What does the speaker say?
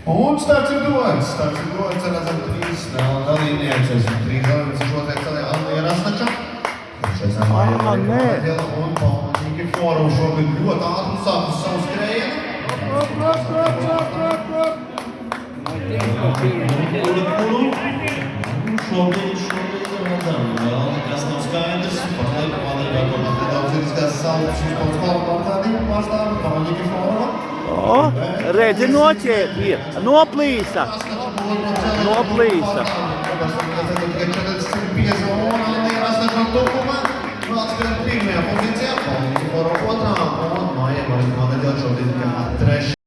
Un starts ir dots redzam trīs dalībnieces. Trīs dalībnieces šodien ceļā Anna Rasnača. Nē. Un Paula Nikiforova šobrīd ļoti ātri sākus savu skrējienu. Šobrīd redzam, vēl nekas nav skaidrs. Paliek kaut kā nedaudz izskās saules uz kaut kādu pārtādību pārstāvi. Paula Nikiforova. Redzi, noplīsa. Noplīsa. Pirmajā pozīcijā, Paula Nikiforova otrā un Maija Marina Madeļa šobrīd kā trešā.